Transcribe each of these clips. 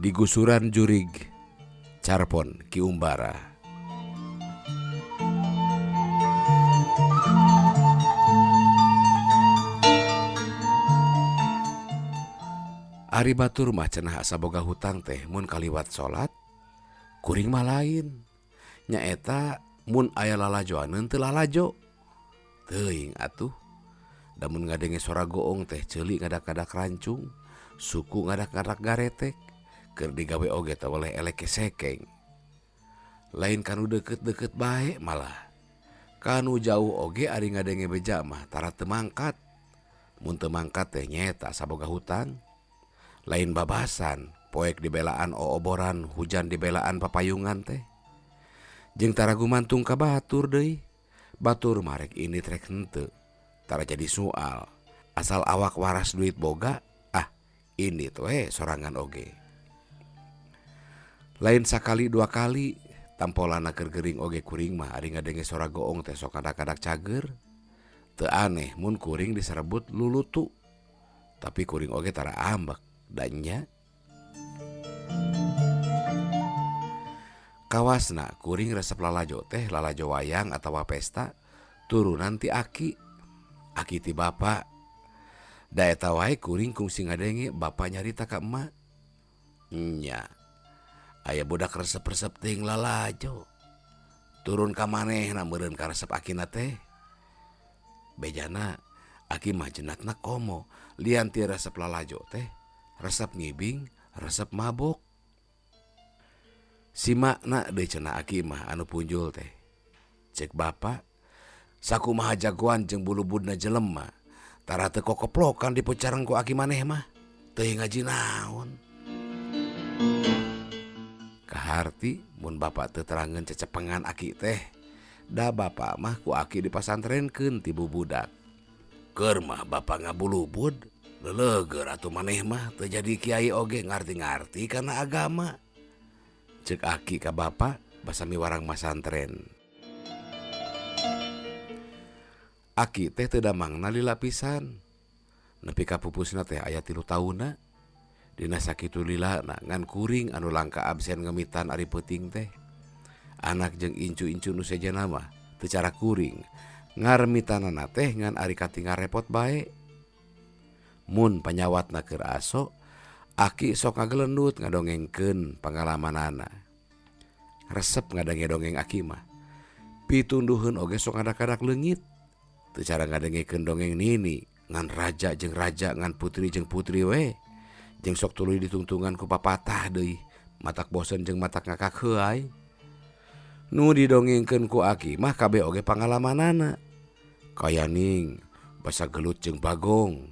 di gusuran jurig Carpon Ki Umbara. Ari batur mah cenah asa boga hutang teh mun kaliwat salat kuring mah lain nyaeta mun aya lalajoaneun teu lalajo teuing atuh. Damun ngadenge suara goong teh ceuli ngadak-ngadak rancung, suku ngadak-ngadak garetek, keur digawe oge teh oleh eleke sekeng. Lain kanu deket-deket bae malah. Kanu jauh oge ari ngadenge beja mah tara teu mangkat. Mun teu mangkat teh nyaeta saboga hutang. Lain babasan, poek dibelaan ooboran, hujan dibelaan papayungan teh. Jeung tara gumantung ka batur deui. Batur marek ini trek henteu. Tara jadi soal, asal awak waras duit boga, ini tuh sorangan oge. Lain sakali dua kali, tampolana keur gering oge kuring mah ari ngadenge sora goong teh sok kadak-kadak cager. Teu aneh mun kuring diserebut lulutu, tapi kuring oge tara ambek dannya. Kawasna kuring resep lalajo teh lalajo wayang atawa pesta turunan ti aki. Aki ti bapa. Da eta wae kuring kungsi ngadenge bapa nyarita ka emak. Nya. Aya budak resep-resep teuing lalajo. Turun ka manehna meureun ka resep akina teh. Bejana aki mah jenatna komo, lian ti resep lalajo teh, resep ngibing, resep mabok. Si makna deui cenah aki mah anu punjul teh. Cek bapa sakumaha jagoan jeung bulu-budna jelema tara teu kokoplokan dipecareng ku aki maneh mah teuing ngaji naon. Kaharti mun bapa teu terangeun cecepengan aki teh da bapa mah ku aki dipasantrenkeun ti bubudak. Keur mah bapa ngabulubud leuleuger atuh maneh mah teu jadi kiai oge ngarti-ngarti kana agama. Ceuk aki ka bapa basami warang masantren. Aki teh teu damangna lila pisan. Nepi ka pupusna teh aya 3 taunna. Dina sakitu lilana ngan kuring anu langka absen ngemitan ari peuting teh. Anak jeung incu-incu nu sejana mah teu cara kuring. Ngaremitanana teh ngan ari katingal repot bae. Mun panyawatna keur aso, aki sok ngagelendut ngadongengkeun pangalamanana. Resep ngadange dongeng aki mah. Pitunduheun oge sok ngadak-kadak leungit. Teu cara ngadengekeun dongeng nini ngan raja ngan putri jeung putri we. Jeung sok tuluy ditungtungan ku papatah deui, matak bosen jeung matak ngakak heuai. Nu didongengkeun ku aki mah kabeh oge pangalamanana. Kayaning basa gelut jeung bagong,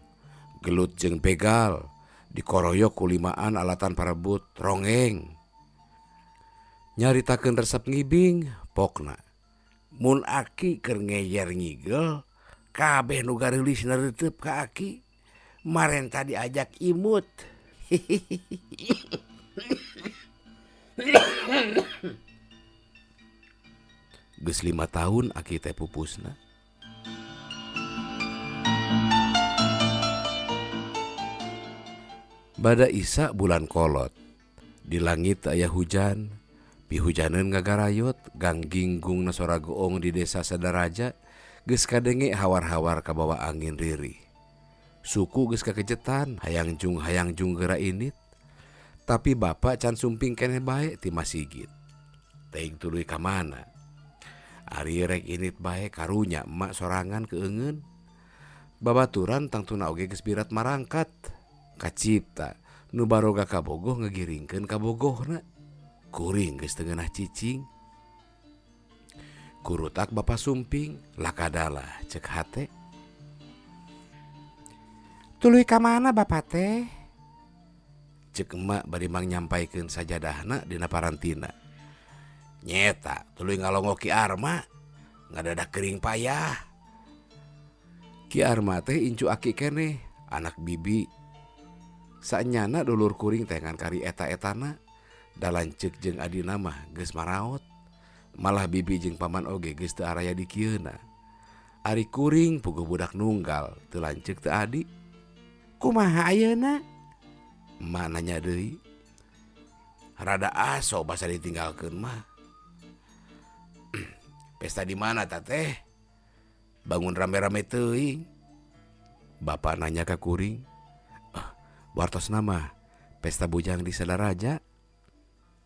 gelut jeung begal, dikoroyok ku limaan alatan parebut rongeng. Nyaritakeun resep ngibing, pokna mun aki keur ngeyer ngigel, kabeh nu gareulis neureuteub ka aki. Maren tadi ajak imut. Geus 5 tahun aki teh pupusna. Bada Isa bulan kolot. Di langit aya hujan, pihujaneun ngagarayot, gangginggung sora goong di desa sadaraja. Geus kadenge hawar-hawar ka bawa angin riri. Suku geus kakejetan, hayang jung geura init. Tapi bapa can sumping keneh bae ti masigit. Teuing tuluy ka mana? Ari rek init bae karunya emak sorangan keungeun. Babaturan tangtuna oge geus birat marangkat. Kacipta nu baroga kabogoh ngegiringkeun kabogohna. Kuring geus teu ngeunah cicing. Kurutak bapa sumping, lakadalah cek hate. Tuluy ka mana bapa teh? Cek emak bari mang nyampaikeun sajadahna dina parantina. Nyeta tuluy ngalongo Ki Arma, ngadadak kering payah. Ki Arma teh incu aki keneh, anak bibi. Saenyana dulur kuring teh ngan kari eta-etana, da lanceuk jeung adina mah geus maraot. Malah bibi jeung paman oge geus teu araya di kieuna. Ari kuring puguh budak nunggal teu lanceuk teu adi. Kumaha ayeuna? Emak nanya deui. rada aso basa ditinggalkeun mah. Pesta di mana teh? Bangun rame-rame teuing. Bapak nanya ke kuring. Wartos nama pesta bujang di Sadaraja.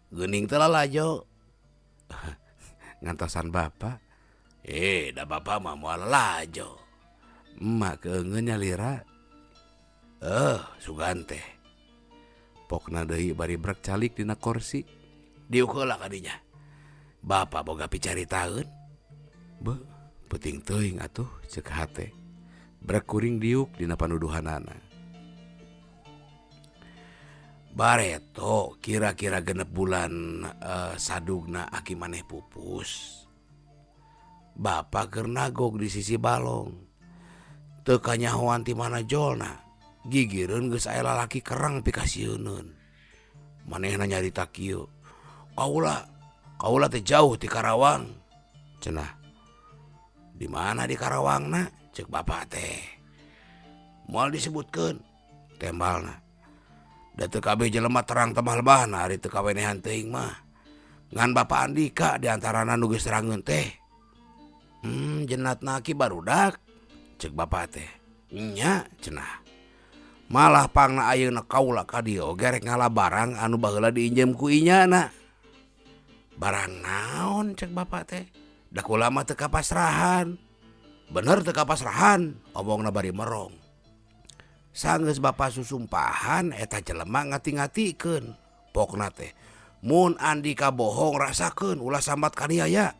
Geuning teh lalajo. Ngantosan bapak. Da bapak mah moal lalajo. Emak keungeun nyalira. Sugan teh. Pokna deui bari brek calik dina kursi. Diuk heula kadinya. Bapak boga picaritaeun. Penting teuing atuh ceuk hate. Brek kuring diuk dina panuduhanana. Bareto kira-kira genep bulan sadugna aki maneh pupus. Bapak keur nagog di sisi balong. Teu kanyahoan ti mana jolna. Gigireun geus aya lalaki kereng pikasieunun. Manehna nyarita kieu. Kaula teh jauh ti Karawang. Cenah. Di mana di Karawangna? Cek bapak teh. Moal disebutkeun tembalna. Da teu kabeh jelema terang temah lebahna ari teu kawenehan teuing mah. Ngan bapak Andika di antarana nu geus terangeun teh. Jenatna ki barudak. Cek bapak teh. Nya cenah. Malah pangna ayeuna kaula ka dieu oge rek ngalah barang anu baheula diinjem ku inyana. Barang naon cek bapak teh? Da kula mah teu kapasrahan. Bener teu kapasrahan, omongna bari merong. Sanggeus bapak susumpahan eta jelema ngati-ngatikeun. Pokna teh, mun Andika bohong rasakeun ulah sambat kaniaya.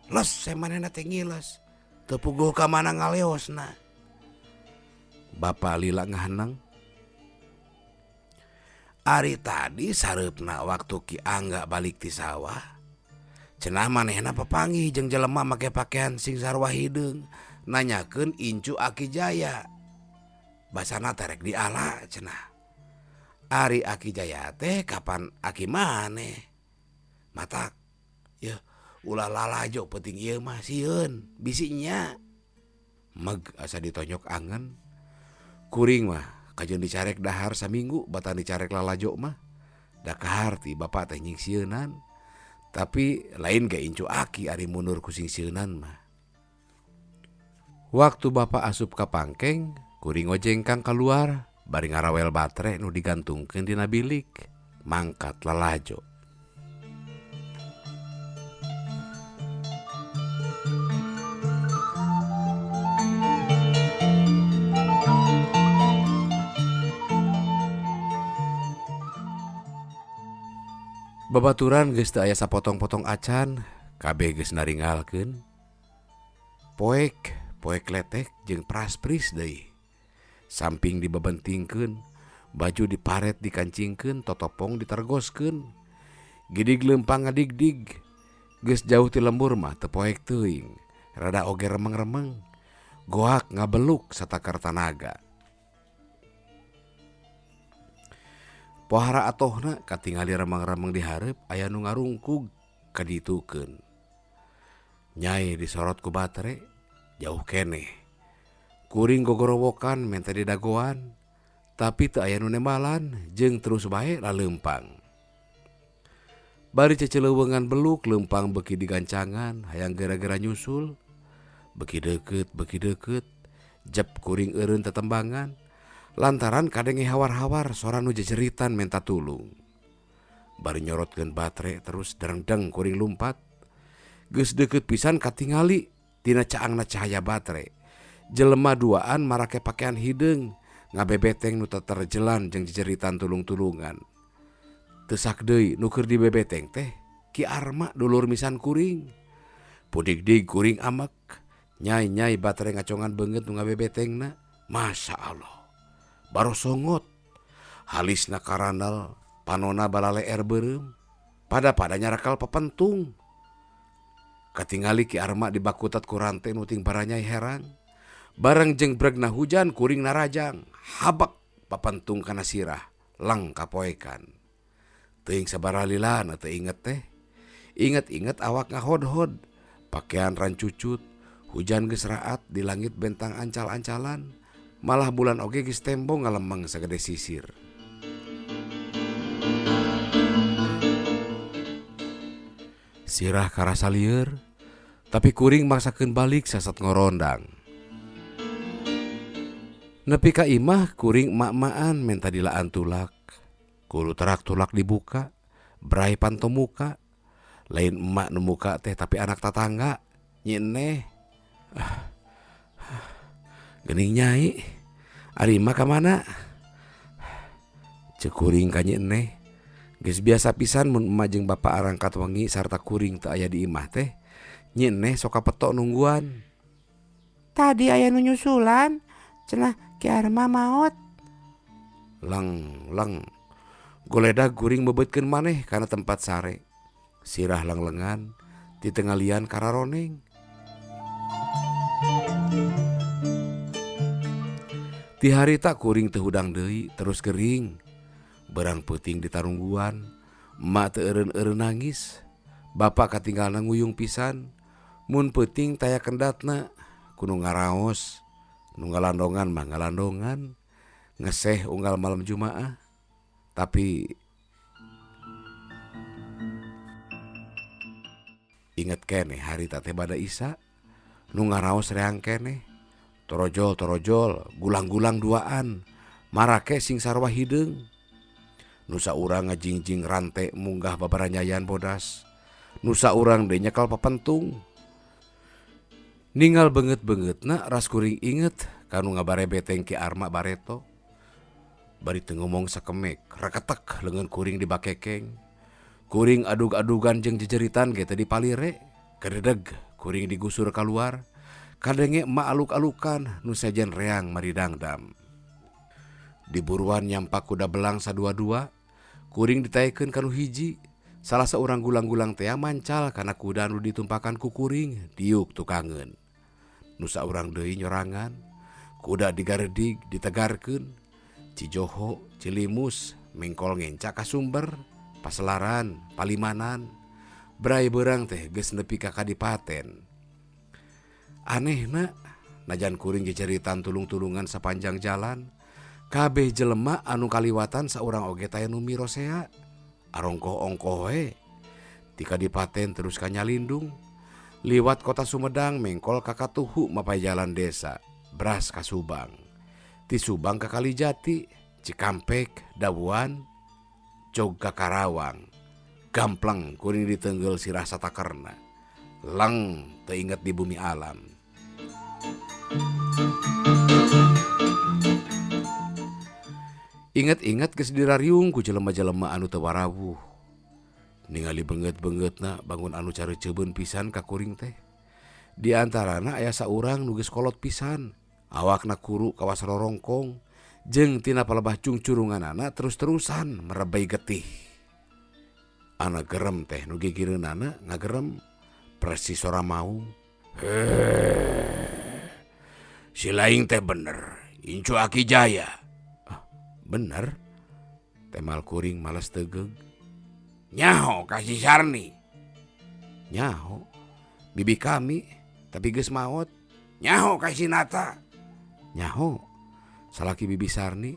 Les semanehna teh ngiles. Teu puguh ka mana ngaleosna. Bapak lila ngahanang. Ari tadi sareupna waktu Ki Angga balik ti sawah. Cenah manehna papanggih jeung jelema make pakaian sing sarua hideung. Nanyakeun incu Aki Jaya. Basana terek diala cenah. Ari Aki Jaya teh kapan Aki maneh? Matak. Ya, ulah lalajo penting ieu mah sieun bisinya. Meg asa ditonyok angen. Kuring mah kajeun dicarek dahar saminggu batan dicarek lalajo mah. Da kaharti bapak teh nyingsieunan. Tapi lain ge incu Aki ari mundur ku singsieunan mah. Waktu bapak asup ka pangkeng, kuring ojengkang keluar, bari ngarawel batre nu digantungkeun dina bilik, mangkat lalajo. Babaturan geus teu aya sapotong-potong acan, kabeh geus naringalkeun. Poek letek jeung praspris deui. Samping dibebentingkeun, baju diparet dikancingkeun, totopong ditergoskeun. Gidig leumpang ngadigdig. Geus jauh ti lembur mah teu poek teuing, rada oge remeng-remeng. Goak ngabeluk satakar tanaga. Pohara atohna katingali remeng-remeng di hareup aya nu ngarungkug kaditukeun. Nyai disorot ku batre jauh keneh. Kuring gogorowokan menta di dagoan, tapi teu aya nu nembalan jeung terus bae laleumpang. Bari ceceleuweungan beluk leumpang beuki digancangan hayang gara-gara nyusul. Beuki deukeut, jep kuring eureun tetembangan. Lantaran kadenge hawar-hawar sora nu jejeritan menta tulung. Bari nyorotkeun batre terus dereng-deng kuring lumpat. Geus deukeut pisan katingali tina caangna cahaya batre. Jelema duaan marake pakaian hideung ngabebeteng nu teterjelan jeung jejeritan tulung-tulungan. Teu sak deui nu keur dibebeteng teh Ki Arma dulur misan kuring. Pudigdig kuring amek, nyai-nyai batre ngacongan beungeut nu ngabebetengna. Masya Allah. Barosongot, halisna karandal, panona balaleer beureum, pada nyarakal papentung. Katingali Ki Arma dibakutat ku rante nu ting baranyai herang. Bareng jeung bregna hujan kuring narajang, habak papentung kana sirah, lang kapoekan. Teuing sabaralilana teu inget teh. Inget-inget awak ngahodhod, pakaian rancucut, hujan geus raat di langit bentang ancal-ancalan. Malah bulan oge geus tembo ngalemeng sagede sisir. Sirah karasa lieur, tapi kuring maksakeun balik sasat ngorondang. Nepi ka imah kuring mak-maan menta dilaan tulak. Kulu terak tulak dibuka, berai panto muka. Lain emak nu muka teh tapi anak tetangga. Nyineh. Geuning nyai. Ari emak ka mana? Ceuk kuring ka nyineh. Geus biasa pisan mun emak jeung bapa arangkat wengi sarta kuring teu aya di imah teh. Nyineh sok kapetok nungguan. Tadi aya nu nyusulan, cenah Ki Arma maot. Leng. Goledag kuring bebeutkeun maneh kana tempat sare. Sirah lenglengan di tengalian kararoneng. Ti harita kuring teu hudang deui terus gering. Berang peuting di tarungguan. Emak teu eureun-eureun nangis. Bapa katinggalna nguyung pisan. Mun peuting taya kendatna kudu ngaraos. Nu ngalandongan mah ngalandongan. Ngeseh unggal malam Jumaah. Tapi inget keneh harita teh bada Isa. Nu ngaraos reang keneh. Torojol, gulang-gulang duaan. Marake sing sarwa hideung. Nusa urang ngajingjing rante munggah babaranyayan bodas. Nusa urang deui nyekel papentung. Ningal beungeut-beungeutna ras kuring inget kanu ngabarebeteng Ki Arma bareto. Bari teu ngomong sakemek, reketek leungeun kuring dibakekeng. Kuring adug-adugan jeung jejeritan ge teu dipalire. Kededeg kuring digusur kaluar. Kadenge emak aluk-alukan nu sajen reang maridangdam. Diburuan nyampak kuda belang sadua-dua. Kuring ditaekeun kanu hiji. Salah seorang gulang-gulang teh mancal kana kuda nu ditumpakan ku kuring diuk tukangeun. Nu saurang deui nyorangan. Kuda digaredig ditegarkeun. Cijoho, Cilimus, mengkol ngenca ka sumber, Paselaran, Palimanan. Brai beurang teh geus nepi ka kadipaten. Anehna, najan kuring jejeritan tulung-tulungan sapanjang jalan, kabeh jelema anu kaliwatan saurang oge taya nu mirosea. Arongkoh-ongkoh we. Ti kadipaten terus ka Nyalindung. Liwat kota Sumedang mengkol ka Katuhu mapai jalan desa, beras ka Subang. Ti Subang ka Kalijati, Cikampek, Dabuan, Jog ka Karawang. Gamplang kuring ditenggel sirah satakerna. Leng teu inget di bumi alam. Inget-inget geus dirariung ku jelema-jelema anu teu warawuh. Ningali beungeut-beungeutna bangun anu careuceubeun pisan ka kuring teh. Di antarana aya saurang nu geus kolot pisan. Awakna kuru kawas rorongkong. Jeung tina palebah cungcurunganana terus-terusan merebay getih. Ana gerem teh nu gigireunana ngagerem persis sora maung. Si laing teh bener, incu Aki Jaya. Bener? Temal kuring males tegeug. Nyaho kasih Sarni. Nyaho? Bibi kami, tapi geus maot. Nyaho kasih Nata. Nyaho? Salaki Bibi Sarni.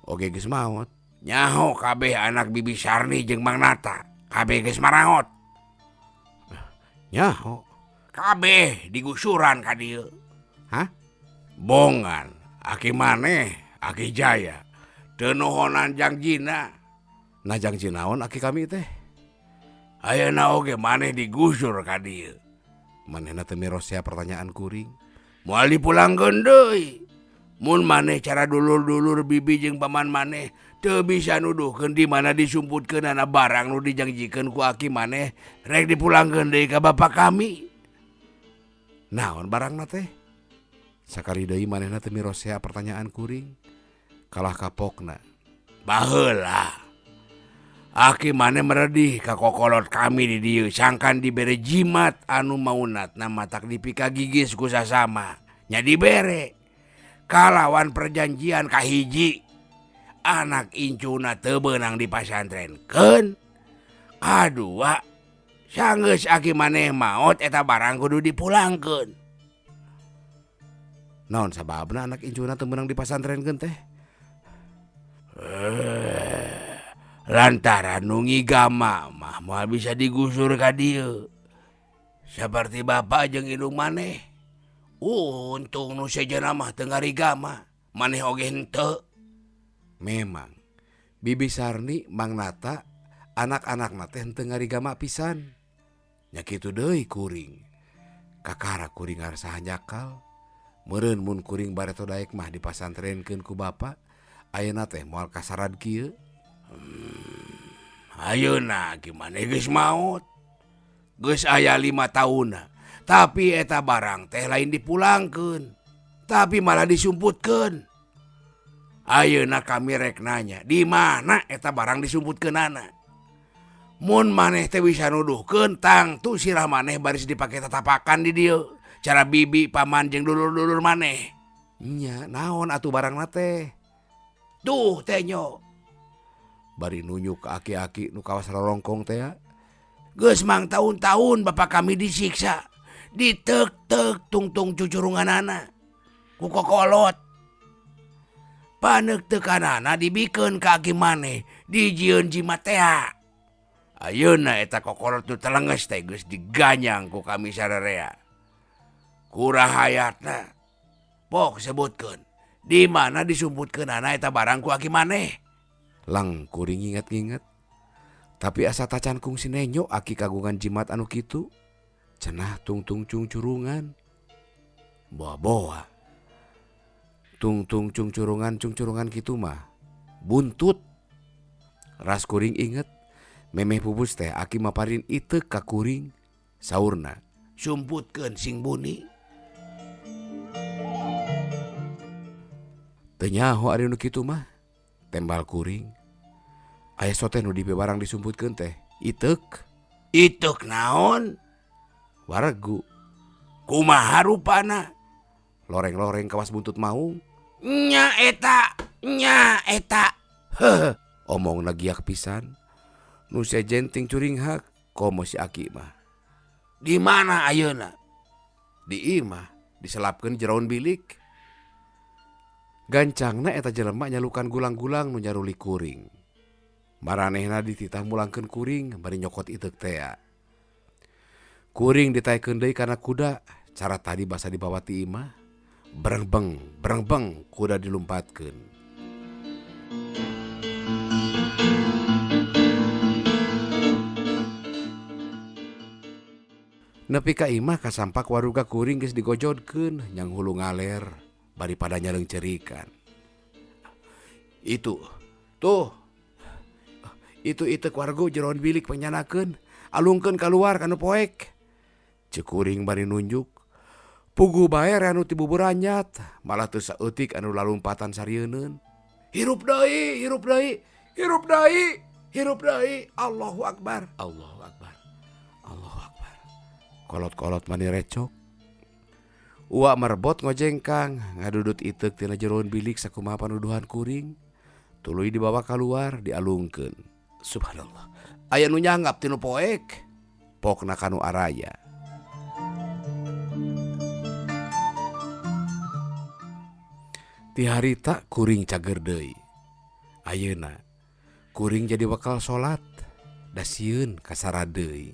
Oge geus maot. Nyaho kabeh anak Bibi Sarni jeung Mang Nata. Kabeh geus maraot. Nyaho? Kabeh digusuran ka dieu. Hah? Bongan, Aki maneh, Aki Jaya. Teu nuhonan jangjina. Nah janji naon Aki kami teh? Ayeuna oge maneh digusur ka dieu. Manehna teu mirosea pertanyaan kuring. Moal dipulangkeun deui. Mun maneh cara dulur-dulur bibi jeung paman maneh teu bisa nuduhkeun di mana disumputkeunana barang nu dijanjikeun ku Aki maneh rek dipulangkeun deui ka bapa kami. Naon barangna teh? Sakali deui manehna teu mirosea pertanyaan kuring. Kalah kapokna. Baheula. Aki maneh meredih ka kokolot kami di dieu sangkan dibere jimat anu maunatna matak dipika gigis ku sasama. Nya dibere. Kalawan perjanjian kahiji. Anak incuna teu beunang di pasantrenkeun. Kadua, sanggeus Aki maneh maot eta barang kudu dipulangkeun. Naon sababna anak incuna teu beunang di pasantrenkeun teh? Lantaran nu ngigama mah moal bisa digusur ka dieu. Seperti bapak jeung indung maneh. Untung nu sejenna mah teu ngarigama, maneh oge henteu. Memang Bibi Sarni Mang Nata anak-anakna teh henteu ngarigama pisan. Nya kitu deui kuring. Kakara kuring ngarasa hanjakal. Meureun mun kuring bareto daek mah dipasantrenkeun ku bapa, ayeuna teh moal kasarad kieu. Ayeuna gimana geus maot. Geus aya 5 tahunna. Tapi eta barang teh lain dipulangkeun, tapi malah disumputkeun. Ayeuna kami rek nanya, di mana eta barang disumputkeunana? Mun maneh teh bisa nuduhkeun, tangtu sirah maneh baris dipake tatapakan di dieu. Cara bibi, paman jeung dulur-dulur maneh. Nya, naon atuh barangna teh? Tuh teh nyo. Bari nunjuk ke aki-aki nu kawas rorongkong teh. Geus mang tahun-tahun bapak kami disiksa. Ditek-tek tungtung cucurunganana ku kokolot. Paneuk teukanana dibikeun ka aki maneh, dijieun jimat teh. Ayeuna eta kokolot nu telenges teh geus diganyang ku kami sararea. Kurahayatna pok sebutkeun, di mana disumputkeunana eta barang ku aki maneh? Lang kuring inget-inget. Tapi asa tacan kung sinenyo aki kagungan jimat anu kitu. Cenah tungtung cungcurungan. Boa-boa. Tungtung cungcurungan kitu mah buntut. Ras kuring inget, memeh pupus teh aki maparin iteuk ka kuring. Saurna, sumputkeun sing buni. Teu nyaho ari nu kitu mah. Tembal kuring. Aya sote nu dibe barang disumputkeun teh iteuk. Iteuk naon? Waregu. Kumaha rupana? Loreng-loreng kawas buntut maung. Nya eta. Heuh, omongna giak pisan. Nu sejenting curing hak komo si aki mah. Di mana ayeuna? Di imah, diselapkeun jeraun bilik. Gancangna eta jelema nyalukan gulang-gulang nu nyaruli kuring. Maranehna dititah mulangkeun kuring bari nyokot iteuk teh. Kuring ditaekeun deui kana kuda, cara tadi basa dibawa ti imah. Berengbeng kuda dilumpatkeun. Nepi ka imah kasampak waruga kuring geus digojodkeun nyang hulu ngaler bari pada nyaleung cerikan. Itu iteuk warga jeroan bilik penyanakeun, alungkeun kaluar kana poek. Ceuk kuring bari nunjuk. Puguh bae anu ti bubur anyat, malah teu saeutik anu lalumpatan sarieunun. Hirup deui. Allahu Akbar. Kolot-kolot mani recok. Uak merebot ngojengkang, ngadudut iteuk tina jeroan bilik sakumaha panuduhan kuring. Tuluy dibawa keluar, dialungkeun. Subhanallah. Aya nu nyanggap tinu poek. Pokna kanu araya. Ti harita kuring cager deui. Ayeuna kuring jadi bakal salat da sieun kasara deui.